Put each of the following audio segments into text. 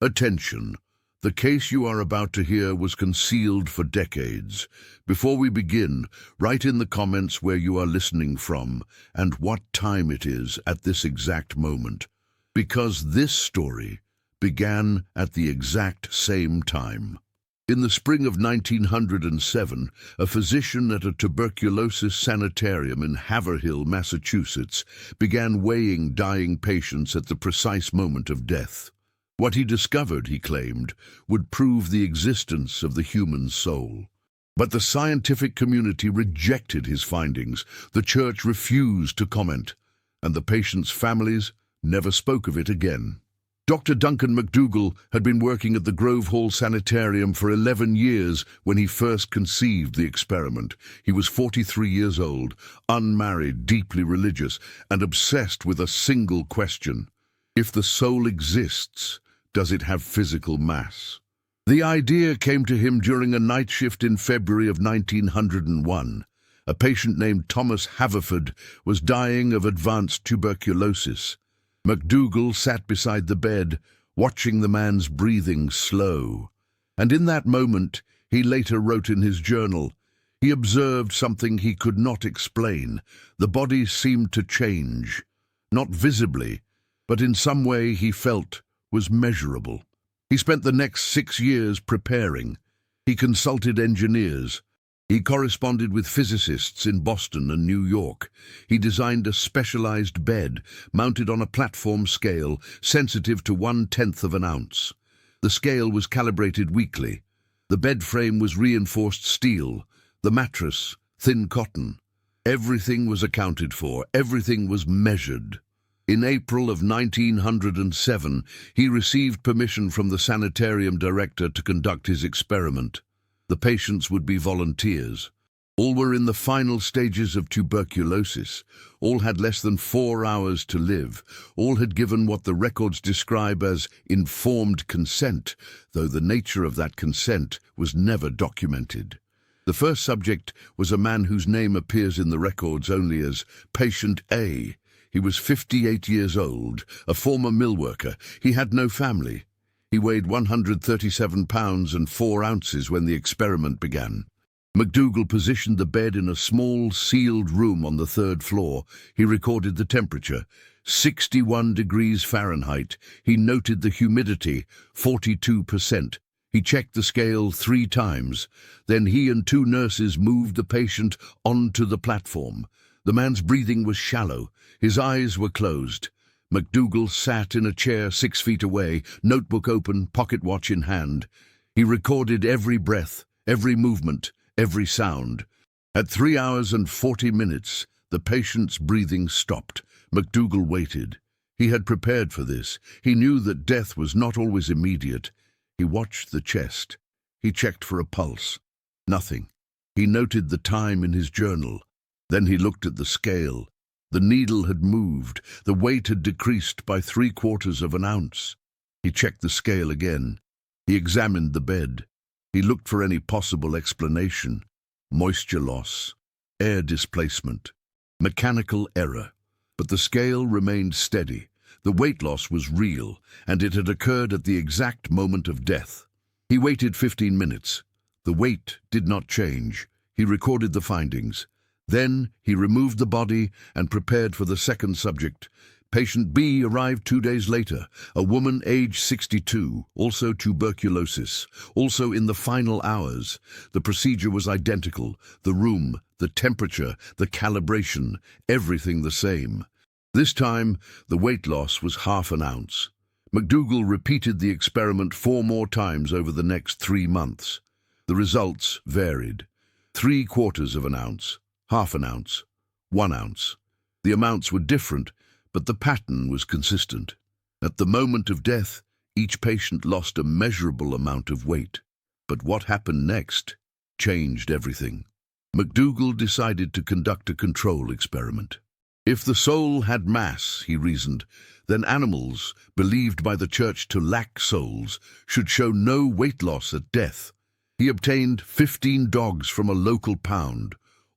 Attention! The case you are about to hear was concealed for decades. Before we begin, write in the comments where you are listening from and what time it is at this exact moment, because this story began at the exact same time. In the spring of 1907, a physician at a tuberculosis sanitarium in Haverhill, Massachusetts, began weighing dying patients at the precise moment of death. What he discovered, he claimed, would prove the existence of the human soul. But the scientific community rejected his findings, the church refused to comment, and the patients' families never spoke of it again. Dr. Duncan McDougall had been working at the Grove Hall Sanitarium for 11 years when he first conceived the experiment. He was 43 years old, unmarried, deeply religious, and obsessed with a single question: if the soul exists, does it have physical mass? The idea came to him during a night shift in February of 1901. A patient named Thomas Haverford was dying of advanced tuberculosis. McDougall sat beside the bed, watching the man's breathing slow. And in that moment, he later wrote in his journal, he observed something he could not explain. The body seemed to change, not visibly, but in some way he felt was measurable. He spent the next 6 years preparing. He consulted engineers. He corresponded with physicists in Boston and New York. He designed a specialized bed mounted on a platform scale sensitive to 1/10 of an ounce. The scale was calibrated weekly. The bed frame was reinforced steel, the mattress thin cotton. Everything was accounted for, everything was measured. In April of 1907, he received permission from the sanitarium director to conduct his experiment. The patients would be volunteers. All were in the final stages of tuberculosis. All had less than 4 hours to live. All had given what the records describe as informed consent, though the nature of that consent was never documented. The first subject was a man whose name appears in the records only as Patient A. He was 58 years old, a former mill worker. He had no family. He weighed 137 pounds and 4 ounces when the experiment began. McDougall positioned the bed in a small, sealed room on the 3rd floor. He recorded the temperature, 61 degrees Fahrenheit. He noted the humidity, 42%. He checked the scale 3 times. Then he and 2 nurses moved the patient onto the platform. The man's breathing was shallow. His eyes were closed. McDougall sat in a chair 6 feet away, notebook open, pocket watch in hand. He recorded every breath, every movement, every sound. At 3 hours and 40 minutes, the patient's breathing stopped. McDougall waited. He had prepared for this. He knew that death was not always immediate. He watched the chest. He checked for a pulse. Nothing. He noted the time in his journal. Then he looked at the scale. The needle had moved. The weight had decreased by 3/4 of an ounce. He checked the scale again. He examined the bed. He looked for any possible explanation. Moisture loss, air displacement, mechanical error. But the scale remained steady. The weight loss was real, and it had occurred at the exact moment of death. He waited 15 minutes. The weight did not change. He recorded the findings. Then he removed the body and prepared for the second subject. Patient B arrived 2 days later, a woman aged 62, also tuberculosis, also in the final hours. The procedure was identical, the room, the temperature, the calibration, everything the same. This time, the weight loss was 1/2 ounce. McDougall repeated the experiment 4 more times over the next 3 months. The results varied. 3/4 of an ounce, 1/2 ounce, 1 ounce. The amounts were different, but the pattern was consistent. At the moment of death, each patient lost a measurable amount of weight. But what happened next changed everything. McDougall decided to conduct a control experiment. If the soul had mass, he reasoned, then animals, believed by the church to lack souls, should show no weight loss at death. He obtained 15 dogs from a local pound.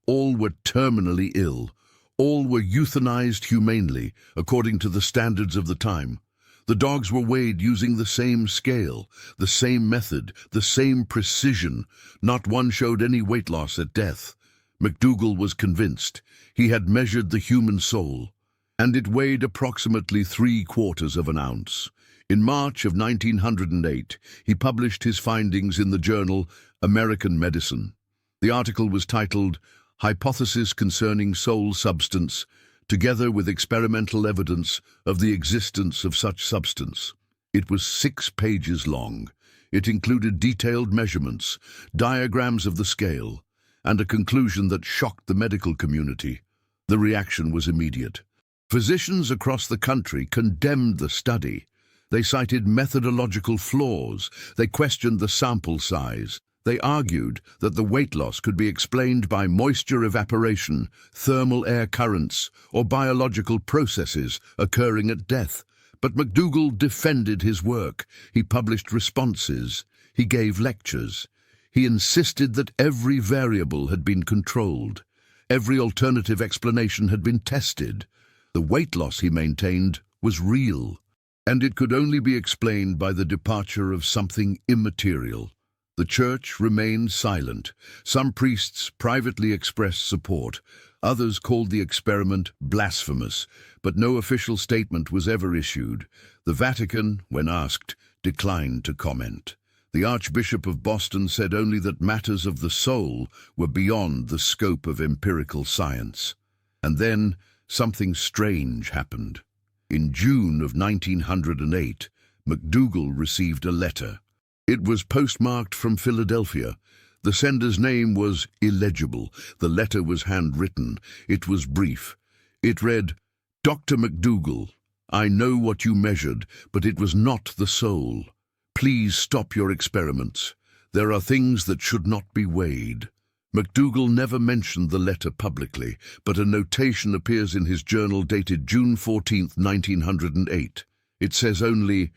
All were terminally ill. All were euthanized humanely, according to the standards of the time. The dogs were weighed using the same scale, the same method, the same precision. Not one showed any weight loss at death. McDougall was convinced. He had measured the human soul, and it weighed approximately 3/4 of an ounce. In March of 1908, he published his findings in the journal American Medicine. The article was titled Hypothesis Concerning Soul Substance, together with experimental evidence of the existence of such substance. It was 6 pages long. It included detailed measurements, diagrams of the scale, and a conclusion that shocked the medical community. The reaction was immediate. Physicians across the country condemned the study. They cited methodological flaws. They questioned the sample size. They argued that the weight loss could be explained by moisture evaporation, thermal air currents, or biological processes occurring at death. But McDougall defended his work. He published responses. He gave lectures. He insisted that every variable had been controlled. Every alternative explanation had been tested. The weight loss, he maintained, was real, and it could only be explained by the departure of something immaterial. The church remained silent. Some priests privately expressed support. Others called the experiment blasphemous, but no official statement was ever issued. The Vatican, when asked, declined to comment. The Archbishop of Boston said only that matters of the soul were beyond the scope of empirical science. And then something strange happened. In June of 1908, McDougall received a letter. It was postmarked from Philadelphia. The sender's name was illegible. The letter was handwritten. It was brief. It read, "Dr. McDougall, I know what you measured, but it was not the soul. Please stop your experiments. There are things that should not be weighed." McDougall never mentioned the letter publicly, but a notation appears in his journal dated June 14, 1908. It says only,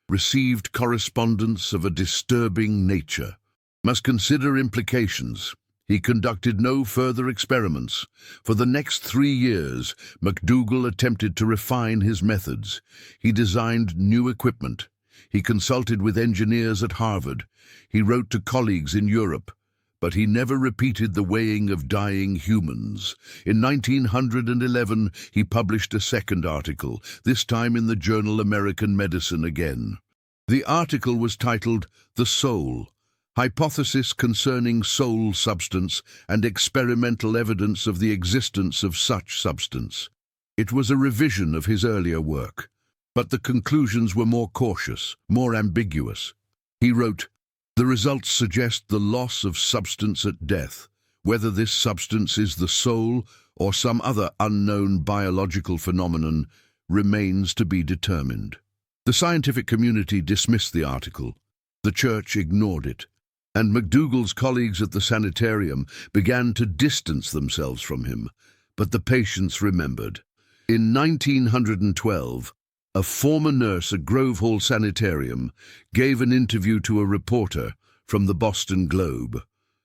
"Received correspondence of a disturbing nature. Must consider implications." He conducted no further experiments. For the next 3 years, McDougall attempted to refine his methods. He designed new equipment. He consulted with engineers at Harvard. He wrote to colleagues in Europe. But he never repeated the weighing of dying humans. In 1911, he published a second article, this time in the journal American Medicine again. The article was titled The Soul, Hypothesis Concerning Soul Substance and Experimental Evidence of the Existence of Such Substance. It was a revision of his earlier work, but the conclusions were more cautious, more ambiguous. He wrote, "The results suggest the loss of substance at death. Whether this substance is the soul or some other unknown biological phenomenon remains to be determined." The scientific community dismissed the article. The church ignored it, and McDougall's colleagues at the sanitarium began to distance themselves from him. But the patients remembered. In 1912, a former nurse at Grove Hall Sanitarium gave an interview to a reporter from the Boston Globe.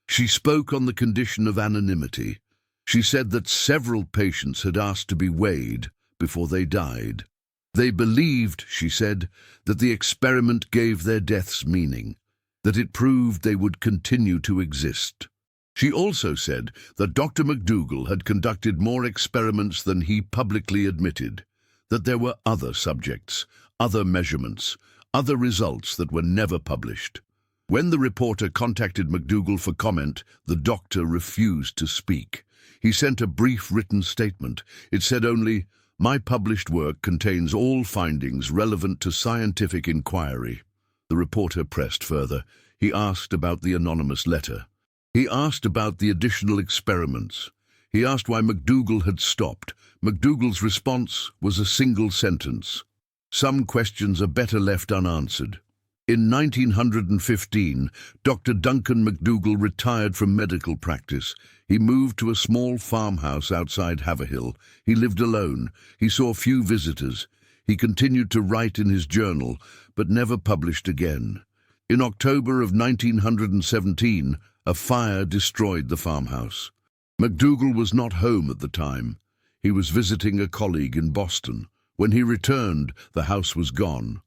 She spoke on the condition of anonymity. She said that several patients had asked to be weighed before they died. They believed, she said, that the experiment gave their deaths meaning, that it proved they would continue to exist. She also said that Dr. McDougall had conducted more experiments than he publicly admitted, that there were other subjects, other measurements, other results that were never published. When the reporter contacted McDougall for comment, the doctor refused to speak. He sent a brief written statement. It said only, "My published work contains all findings relevant to scientific inquiry." The reporter pressed further. He asked about the anonymous letter. He asked about the additional experiments. He asked why McDougall had stopped. McDougall's response was a single sentence: "Some questions are better left unanswered." In 1915, Dr. Duncan McDougall retired from medical practice. He moved to a small farmhouse outside Haverhill. He lived alone. He saw few visitors. He continued to write in his journal, but never published again. In October of 1917, a fire destroyed the farmhouse. McDougall was not home at the time. He was visiting a colleague in Boston. When he returned, the house was gone.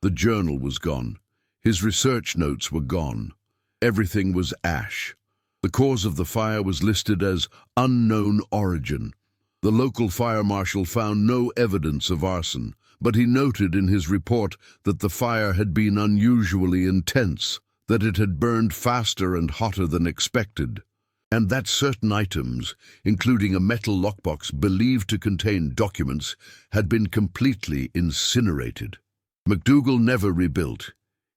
The journal was gone. His research notes were gone. Everything was ash. The cause of the fire was listed as unknown origin. The local fire marshal found no evidence of arson, but he noted in his report that the fire had been unusually intense, that it had burned faster and hotter than expected, and that certain items, including a metal lockbox believed to contain documents, had been completely incinerated. MacDougall never rebuilt.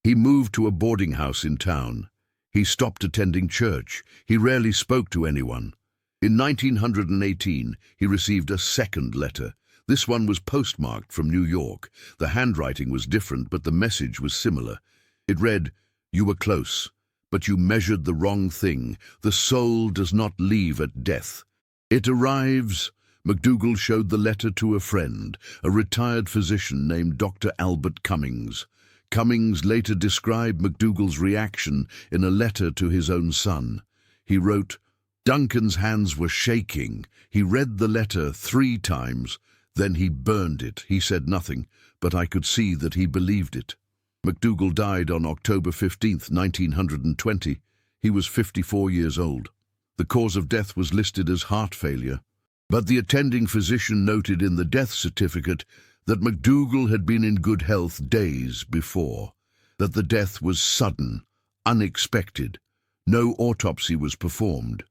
He moved to a boarding house in town. He stopped attending church. He rarely spoke to anyone. In 1918, he received a second letter. This one was postmarked from New York. The handwriting was different, but the message was similar. It read, "You were close, but you measured the wrong thing. The soul does not leave at death. It arrives." MacDougall showed the letter to a friend, a retired physician named Dr. Albert Cummings. Cummings later described MacDougall's reaction in a letter to his own son. He wrote, "Duncan's hands were shaking. He read the letter 3 times. Then he burned it. He said nothing, but I could see that he believed it." MacDougall died on October 15, 1920. He was 54 years old. The cause of death was listed as heart failure, but the attending physician noted in the death certificate that MacDougall had been in good health days before, that the death was sudden, unexpected. No autopsy was performed.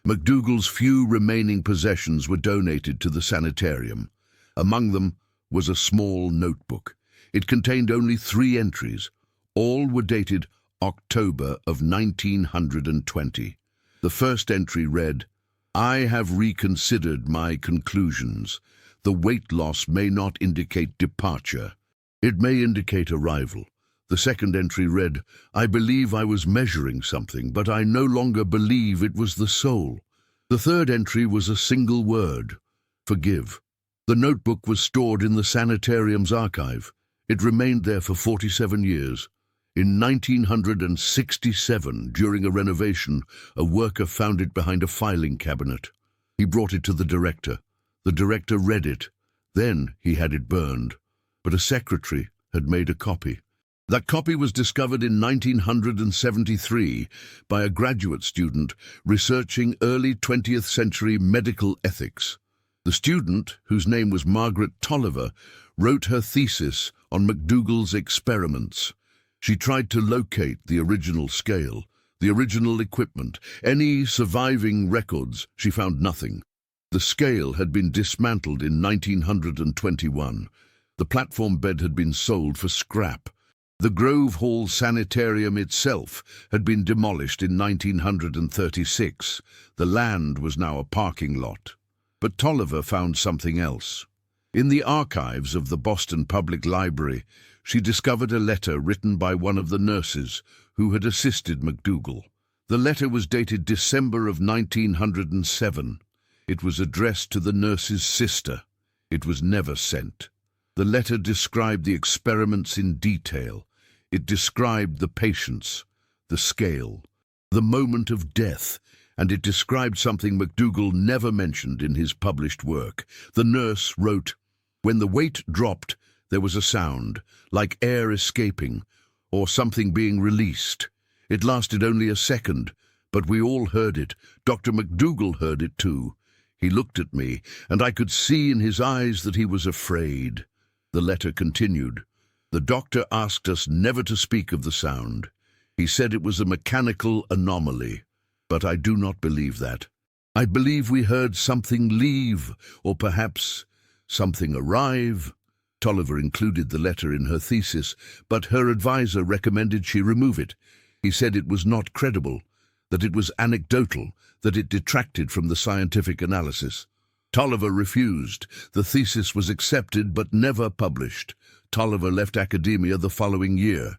MacDougall's few remaining possessions were donated to the sanitarium. Among them was a small notebook. It contained only 3 entries. All were dated October of 1920. The first entry read, "I have reconsidered my conclusions. The weight loss may not indicate departure. It may indicate arrival." The second entry read, "I believe I was measuring something, but I no longer believe it was the soul." The third entry was a single word, "Forgive." The notebook was stored in the sanitarium's archive. It remained there for 47 years. In 1967, during a renovation, a worker found it behind a filing cabinet. He brought it to the director. The director read it. Then he had it burned. But a secretary had made a copy. That copy was discovered in 1973 by a graduate student researching early 20th century medical ethics. The student, whose name was Margaret Tolliver, wrote her thesis on MacDougall's experiments. She tried to locate the original scale, the original equipment, any surviving records. She found nothing. The scale had been dismantled in 1921. The platform bed had been sold for scrap. The Grove Hall Sanitarium itself had been demolished in 1936. The land was now a parking lot. But Tolliver found something else. In the archives of the Boston Public Library, she discovered a letter written by one of the nurses who had assisted MacDougall. The letter was dated December of 1907. It was addressed to the nurse's sister. It was never sent. The letter described the experiments in detail. It described the patients, the scale, the moment of death, and it described something MacDougall never mentioned in his published work. The nurse wrote, "When the weight dropped, there was a sound, like air escaping, or something being released. It lasted only a second, but we all heard it. Dr. MacDougall heard it too. He looked at me, and I could see in his eyes that he was afraid." The letter continued. "The doctor asked us never to speak of the sound. He said it was a mechanical anomaly, but I do not believe that. I believe we heard something leave, or perhaps something arrive." Tolliver included the letter in her thesis, but her advisor recommended she remove it. He said it was not credible, that it was anecdotal, that it detracted from the scientific analysis. Tolliver refused. The thesis was accepted but never published. Tolliver left academia the following year.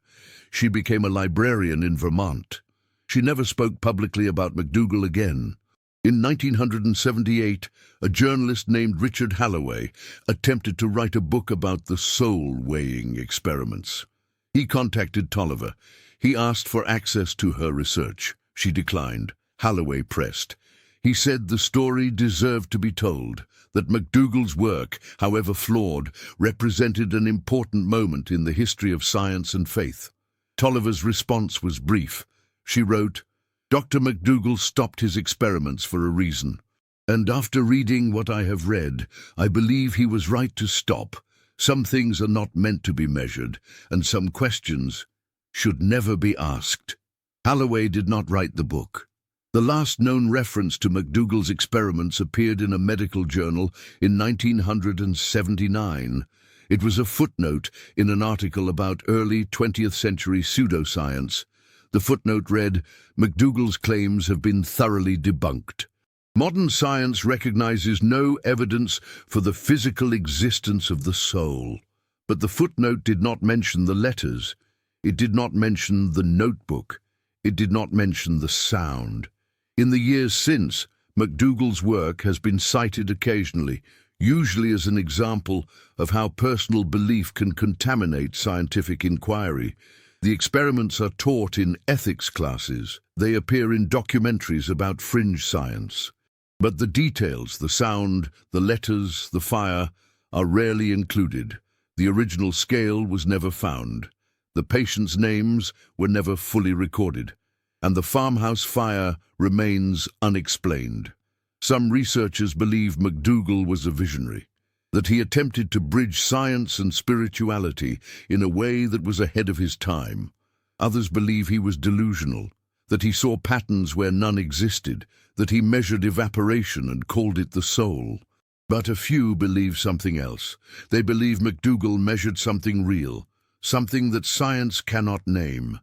She became a librarian in Vermont. She never spoke publicly about MacDougall again. In 1978, a journalist named Richard Halloway attempted to write a book about the soul-weighing experiments. He contacted Tolliver. He asked for access to her research. She declined. Halloway pressed. He said the story deserved to be told, that MacDougall's work, however flawed, represented an important moment in the history of science and faith. Tolliver's response was brief. She wrote, "Dr. MacDougall stopped his experiments for a reason. And after reading what I have read, I believe he was right to stop. Some things are not meant to be measured, and some questions should never be asked." Halloway did not write the book. The last known reference to MacDougall's experiments appeared in a medical journal in 1979. It was a footnote in an article about early 20th century pseudoscience. The footnote read, "MacDougall's claims have been thoroughly debunked. Modern science recognizes no evidence for the physical existence of the soul." But the footnote did not mention the letters. It did not mention the notebook. It did not mention the sound. In the years since, MacDougall's work has been cited occasionally, usually as an example of how personal belief can contaminate scientific inquiry. The experiments are taught in ethics classes. They appear in documentaries about fringe science. But the details, the sound, the letters, the fire, are rarely included. The original scale was never found. The patients' names were never fully recorded. And the farmhouse fire remains unexplained. Some researchers believe MacDougall was a visionary, that he attempted to bridge science and spirituality in a way that was ahead of his time. Others believe he was delusional, that he saw patterns where none existed, that he measured evaporation and called it the soul. But a few believe something else. They believe MacDougall measured something real, something that science cannot name.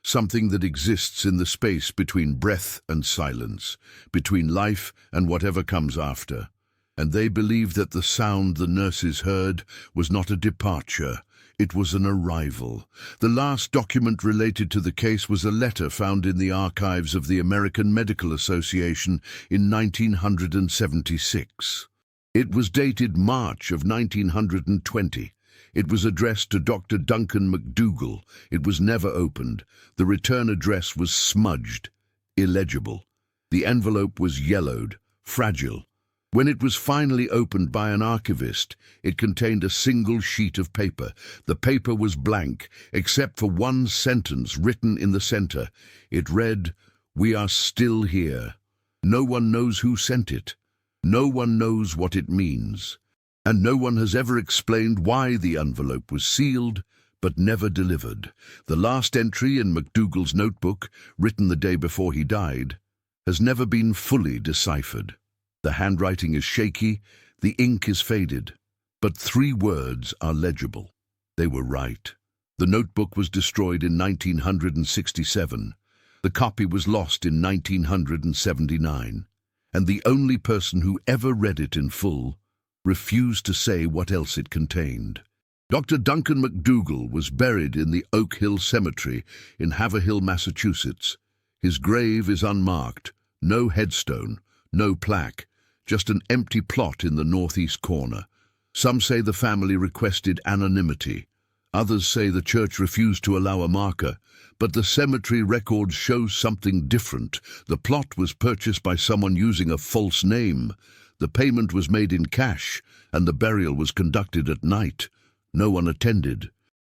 Something that exists in the space between breath and silence, between life and whatever comes after. And they believe that the sound the nurses heard was not a departure, it was an arrival. The last document related to the case was a letter found in the archives of the American Medical Association in 1976. It was dated March of 1920. It was addressed to Dr. Duncan MacDougall. It was never opened. The return address was smudged, illegible. The envelope was yellowed, fragile. When it was finally opened by an archivist, it contained a single sheet of paper. The paper was blank, except for one sentence written in the center. It read, "We are still here. No one knows who sent it. No one knows what it means. And no one has ever explained why the envelope was sealed, but never delivered." The last entry in MacDougall's notebook, written the day before he died, has never been fully deciphered. The handwriting is shaky, the ink is faded, but 3 words are legible. They were right. The notebook was destroyed in 1967. The copy was lost in 1979. And the only person who ever read it in full refused to say what else it contained. Dr. Duncan MacDougall was buried in the Oak Hill Cemetery in Haverhill, Massachusetts. His grave is unmarked, no headstone, no plaque, just an empty plot in the northeast corner. Some say the family requested anonymity. Others say the church refused to allow a marker. But the cemetery records show something different. The plot was purchased by someone using a false name. The payment was made in cash, and the burial was conducted at night. No one attended.